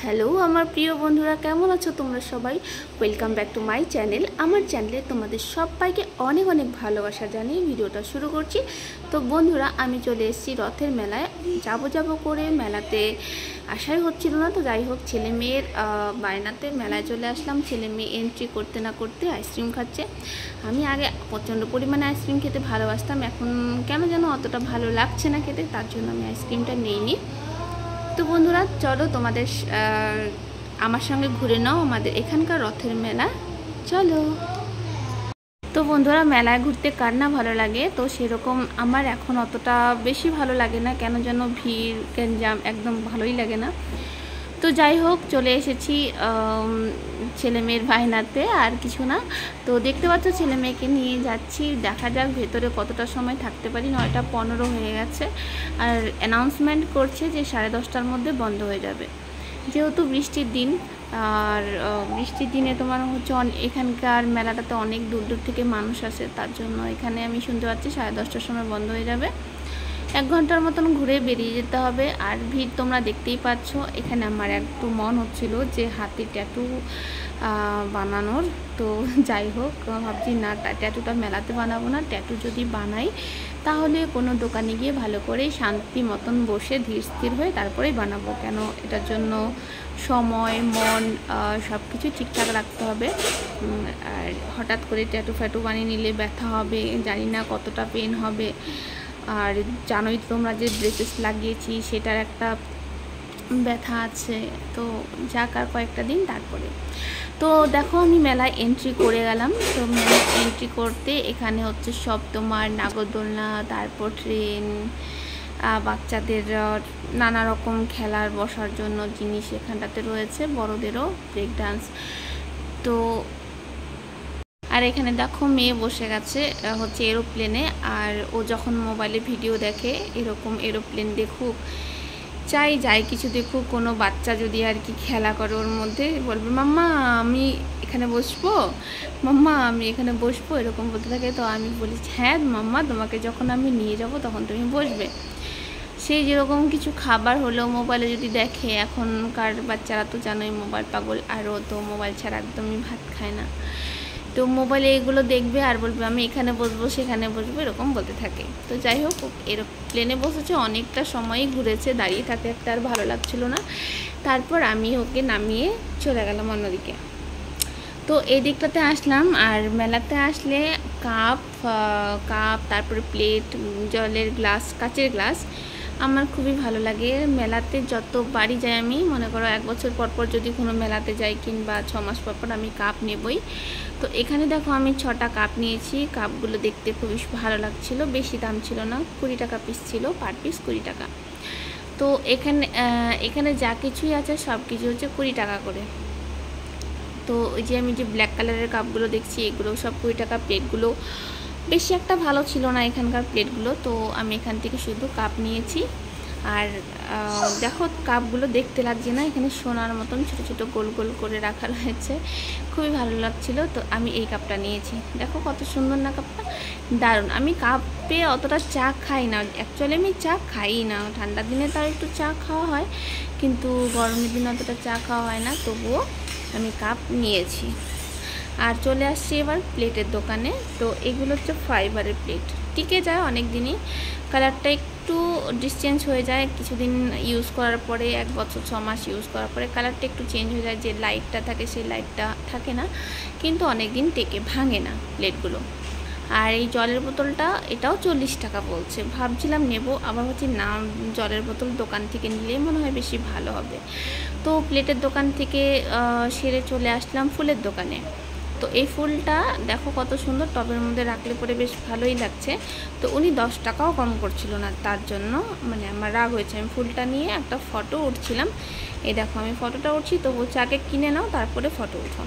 Hello আমার প্রিয় বন্ধুরা, কেমন আছো তোমরা সবাই? Welcome back to my channel. আমার চ্যানেলে তোমাদের সবাইকে অনেক অনেক ভালোবাসা জানিয়ে ভিডিওটা শুরু করছি। তো বন্ধুরা, আমি চলে এসেছি রথের মেলায়। যাব করে মেলাতে আসাই হচ্ছিল না, তো যাই হোক ছেলে মেয়ের বায়নাতে মেলায় চলে আসলাম। ছেলে মেয়ে এন্ট্রি করতে না করতে আইসক্রিম খাচ্ছে। আমি আগে প্রচণ্ড পরিমাণে আইসক্রিম খেতে ভালোবাসতাম, এখন কেন যেন অতটা ভালো লাগছে না খেতে, তার জন্য আমি আইসক্রিমটা নিইনি। তো বন্ধুরা চলো তোমাদের আমার সঙ্গে ঘুরে নাও আমাদের এখানকার রথের মেলা। চলো। তো বন্ধুরা, মেলায় ঘুরতে কার না ভালো লাগে, তো সেরকম আমার এখন অতটা বেশি ভালো লাগে না, কেন যেন ভিড় গ্যাঞ্জাম একদম ভালোই লাগে না। তো যাই হোক চলে এসেছি ছেলে মেয়ের বায়নাতে, আর কিছু না। তো দেখতে পাচ্ছ ছেলে মেয়েকে নিয়ে যাচ্ছি, দেখা যাক ভেতরে কতটা সময় থাকতে পারি। 9:15 হয়ে গেছে, আর অ্যানাউন্সমেন্ট করছে যে 10:30টার মধ্যে বন্ধ হয়ে যাবে, যেহেতু বৃষ্টির দিন। আর বৃষ্টির দিনে তোমার হচ্ছে এখানকার মেলাটাতে অনেক দূর দূর থেকে মানুষ আসে, তার জন্য এখানে আমি শুনতে পাচ্ছি 10:30টার সময় বন্ধ হয়ে যাবে। 1 ঘন্টার মতন ঘুরে বেরিয়ে যেতে হবে। আর ভিড় তোমরা দেখতেই পাচ্ছ। এখানে আমার একটু মন হচ্ছিল যে হাতে ট্যাটু বানানোর, তো যাই হোক ভাবছি না, ট্যাটুটা মেলাতে বানাবো না। ট্যাটু যদি বানাই তাহলে কোনো দোকানে গিয়ে ভালো করে শান্তি মতন বসে ধীর স্থির হয়ে তারপরেই বানাবো, কেন এটার জন্য সময় মন সব কিছু ঠিকঠাক রাখতে হবে। আর হঠাৎ করে ট্যাটু ফ্যাটু বানিয়ে নিলে ব্যথা হবে, জানি না কতটা পেন হবে। আর জানোই তোমরা যে ব্রেসেস লাগিয়েছি সেটার একটা ব্যথা আছে, তো যাক আর কয়েকটা দিন তারপরে। তো দেখো আমি মেলায় এন্ট্রি করে গেলাম। তো মেলায় এন্ট্রি করতে এখানে হচ্ছে সব তোমার নাগরদোলনা, তারপর ট্রেন, বাচ্চাদের নানা রকম খেলার বসার জন্য জিনিস এখানটাতে রয়েছে, বড়দেরও ব্রেক ডান্স। তো আর এখানে দেখো মেয়ে বসে গেছে হচ্ছে এরোপ্লেনে, আর ও যখন মোবাইলে ভিডিও দেখে এরকম এরোপ্লেন দেখুক, যাই কিছু দেখুক, কোনো বাচ্চা যদি আর কি খেলা করে ওর মধ্যে, বলবে মাম্মা আমি এখানে বসবো, মাম্মা আমি এখানে বসবো, এরকম বলতে থাকে। তো আমি বলি হ্যাঁ মাম্মা, তোমাকে যখন আমি নিয়ে যাব তখন তুমি বসবে। সেই যেরকম কিছু খাবার হলেও মোবাইলে যদি দেখে, এখনকার বাচ্চারা তো জানোই মোবাইল পাগল, আর ও তো মোবাইল ছাড়া একদমই ভাত খায় না। তো মোবাইলে এগুলো দেখবে আর বলবে আমি এখানে বসবো সেখানে বসবো, এরকম বলতে থাকে। তো যাই হোক এরোপ্লেনে বসেছে, অনেকটা সময়ই ঘুরেছে, দাঁড়িয়ে থাকতে একটা আর ভালো লাগছিল না। তারপর আমি ওকে নামিয়ে চলে গেলাম অন্যদিকে। তো এই দিকটাতে আসলাম। আর মেলাতে আসলে কাপ তারপরে প্লেট, জলের গ্লাস, কাচের গ্লাস আমার খুবই ভালো লাগে। মেলাতে যতবারই যাই আমি, মনে করো 1 বছর পর যদি কোনো মেলাতে যাই কিংবা 6 মাস পর আমি কাপ নেবই। তো এখানে দেখো আমি 6টা কাপ নিয়েছি। কাপগুলো দেখতে খুবই ভালো লাগছিল, বেশি দাম ছিল না, 20 টাকা পিস ছিল, পার পিস 20 টাকা। তো এখানে যা কিছুই আছে সব কিছু হচ্ছে 20 টাকা করে। তো ওই যে আমি যে ব্ল্যাক কালারের কাপগুলো দেখছি এগুলো সব 20 টাকা। প্লেটগুলো বেশি একটা ভালো ছিল না এখানকার প্লেটগুলো, তো আমি এখান থেকে শুধু কাপ নিয়েছি। আর দেখো কাপগুলো দেখতে লাগছে না, এখানে সোনার মতন ছোটো ছোটো গোল গোল করে রাখা রয়েছে, খুবই ভালো লাগছিল। তো আমি এই কাপটা নিয়েছি, দেখো কত সুন্দর না কাপটা, দারুণ। আমি কাপে অতটা চা খাই না, অ্যাকচুয়ালি আমি চা খাই না, ঠান্ডার দিনে তাও একটু চা খাওয়া হয়, কিন্তু গরমের দিনে অতটা চা খাওয়া হয় না, তবুও আমি কাপ নিয়েছি। আর চলে আসছি এবার প্লেটের দোকানে। তো এগুলো হচ্ছে ফাইবারের প্লেট, টিকে যায় অনেক দিনই, কালারটা একটু ডিসচেঞ্জ হয়ে যায় কিছুদিন ইউজ করার পরে, 1 বছর 6 মাস ইউজ করার পরে কালারটা একটু চেঞ্জ হয়ে যায়, যে লাইটটা থাকে সেই লাইটটা থাকে না, কিন্তু অনেক দিন টেকে, ভাঙে না প্লেটগুলো। আর এই জলের বোতলটা এটাও 40 টাকা বলছে, ভাবছিলাম নেব, আবার হচ্ছে না, জলের বোতল দোকান থেকে নিলে মনে হয় বেশি ভালো হবে। তো প্লেটের দোকান থেকে সেরে চলে আসলাম ফুলের দোকানে। তো এই ফুলটা দেখো কত সুন্দর, টবের মধ্যে রাখলে পরে বেশ ভালোই লাগছে। তো উনি 10 টাকাও কম করছিল না, তার জন্য মানে আমার রাগ হয়েছে। আমি ফুলটা নিয়ে একটা ফটো উঠছিলাম, এই দেখো আমি ফটোটা উঠছি, তো বলছে আগে কিনে নাও তারপরে ফটো উঠো।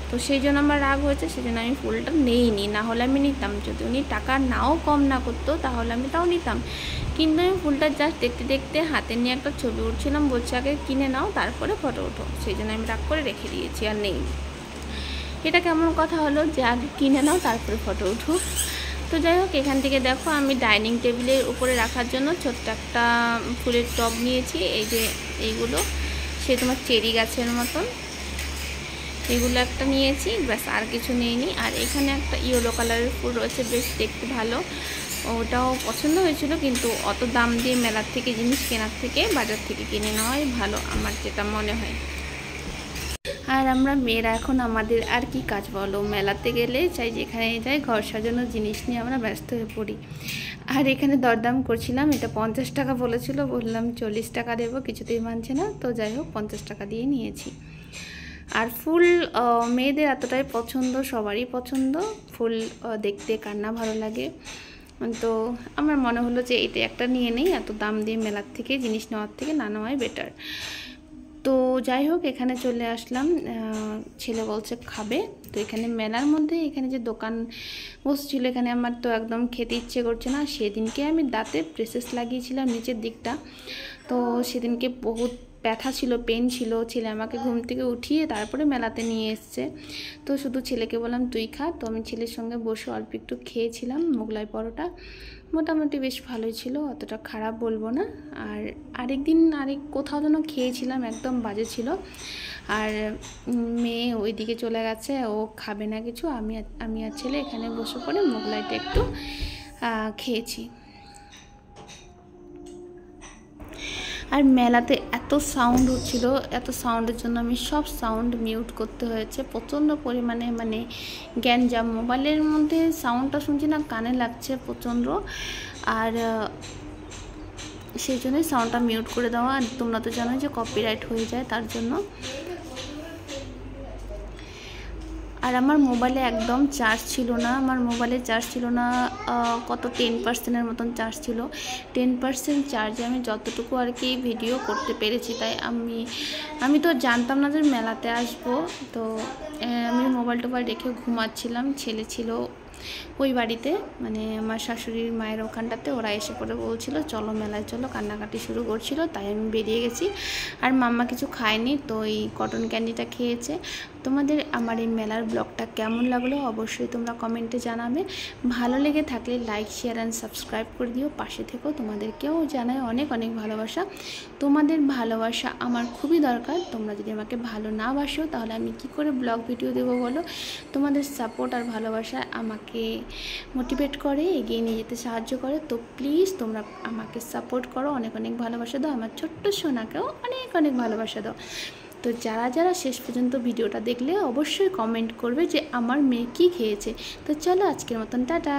তো সেই জন্য আমার রাগ হয়েছে, সেই জন্য আমি ফুলটা নেইনি, না হলে আমি নিতাম। যদি উনি টাকা নাও কম না করতো তাহলে আমি তাও নিতাম, কিন্তু আমি ফুলটা জাস্ট দেখতে দেখতে হাতে নিয়ে একটা ছবি উঠছিলাম, বলছে আগে কিনে নাও তারপরে ফটো উঠো, সেই জন্য আমি রাগ করে রেখে দিয়েছি আর নেই। এটা কেমন কথা হলো যে আগে কিনে নাও তারপরে ফটো উঠো। তো যাই হোক এখান থেকে দেখো আমি ডাইনিং টেবিলের উপরে রাখার জন্য ছোট্ট একটা ফুলের টব নিয়েছি, এই যে এইগুলো সে তোমার চেরি গাছের মতন। এগুলো একটা নিয়েছি, ব্যাস আর কিছু নিইনি। আর এখানে একটা ইয়েলো কালারের ফুল রয়েছে, বেশ দেখতে ভালো, ওটাও পছন্দ হয়েছিল, কিন্তু অত দাম দিয়ে মেলার থেকে জিনিস কেনার থেকে বাজার থেকে কিনে নেওয়াই ভালো, আমার যেটা মনে হয়। আর আমরা মেয়েরা এখন আমাদের আর কি কাজ বলো, মেলাতে গেলে চাই যেখানে যাই ঘর সাজানোর জিনিস নিয়ে আমরা ব্যস্ত হয়ে পড়ি। আর এখানে দরদাম করছিলাম, এটা 50 টাকা বলেছিল, বললাম 40 টাকা দেবো, কিছুতেই মানছে না, তো যাই হোক 50 টাকা দিয়ে নিয়েছি। আর ফুল মেয়েদের এতটাই পছন্দ, সবারই পছন্দ ফুল দেখতে, কার না ভালো লাগে। তো আমার মনে হলো যে এটা একটা নিয়ে নেই, এত দাম দিয়ে মেলার থেকে জিনিস নেওয়ার থেকে না নেওয়াই বেটার। তো যাই হোক এখানে চলে আসলাম, ছেলে বলছে খাবে, তো এখানে মেলার মধ্যে এখানে যে দোকান বসছিল, এখানে আমার তো একদম খেতে ইচ্ছে করছে না। সেদিনকে আমি দাঁতে ব্রেসেস লাগিয়েছিলাম নিচের দিকটা, তো সেদিনকে বহুত ব্যথা ছিল, পেন ছিল। ছেলে আমাকে ঘুম থেকে উঠিয়ে তারপরে মেলাতে নিয়ে এসছে, তো শুধু ছেলেকে বললাম তুই খা। তো আমি ছেলের সঙ্গে বসে অল্প একটু খেয়েছিলাম মোগলাই পরোটা, মোটামুটি বেশ ভালোই ছিল, অতটা খারাপ বলবো না। আর আরেকদিন কোথাও যেন খেয়েছিলাম, একদম বাজে ছিল। আর মেয়ে ওইদিকে চলে গেছে, ও খাবে না কিছু, আমি আর ছেলে এখানে বসে পড়ে মোগলাইটা একটু খেয়েছি। আর মেলাতে এত সাউন্ড হচ্ছিল, এত সাউন্ডের জন্য আমি সব সাউন্ড মিউট করতে হয়েছে, প্রচণ্ড পরিমাণে মানে গ্যাঞ্জাম, মোবাইলের মধ্যে সাউন্ডটা শুনছি না, কানে লাগছে প্রচণ্ড। আর সেই জন্যই সাউন্ডটা মিউট করে দেওয়া। আর তোমরা তো জানো যে কপিরাইট হয়ে যায়, তার জন্য। আর আমার মোবাইলে একদম চার্জ ছিল না, আমার মোবাইলে চার্জ ছিল না কত 10%-এর মতন চার্জ ছিল। 10% চার্জে আমি যতটুকু আর কি ভিডিও করতে পেরেছি। তাই আমি তো জানতাম না যে মেলাতে আসবো, তো আমি মোবাইল টোবাইল রেখে ঘুমাচ্ছিলাম। ছেলে ছিল ওই বাড়িতে, মানে আমার শাশুড়ির মায়ের ওখানটাতে, ওরা এসে পড়ে বলছিল চলো মেলায় চলো, কান্নাকাটি শুরু করছিল, তাই আমি বেরিয়ে গেছি। আর মাম্মা কিছু খায়নি, তো এই কটন ক্যান্ডিটা খেয়েছে। তোমাদের আমার এই মেলার ব্লগটা কেমন লাগলো অবশ্যই তোমরা কমেন্টে জানাবে। ভালো লেগে থাকলে লাইক, শেয়ার অ্যান্ড সাবস্ক্রাইব করে দিও, পাশে থেকো। তোমাদেরকেও জানাই অনেক অনেক ভালোবাসা। তোমাদের ভালোবাসা আমার খুবই দরকার। তোমরা যদি আমাকে ভালো না বাসো তাহলে আমি কি করে ব্লগ ভিডিও দেবো বলো? তোমাদের সাপোর্ট আর ভালোবাসা আমাকে মোটিভেট করে, এগিয়ে নিয়ে যেতে সাহায্য করে। তো প্লিজ তোমরা আমাকে সাপোর্ট করো, অনেক অনেক ভালোবাসা দাও, আমার ছোট্ট সোনাকেও অনেক অনেক ভালোবাসা দাও। তো যারা যারা শেষ পর্যন্ত ভিডিওটা দেখলে অবশ্যই কমেন্ট করবে যে আমার মেয়ে কী খেয়েছে। তো চলো আজকের মতন টাটা।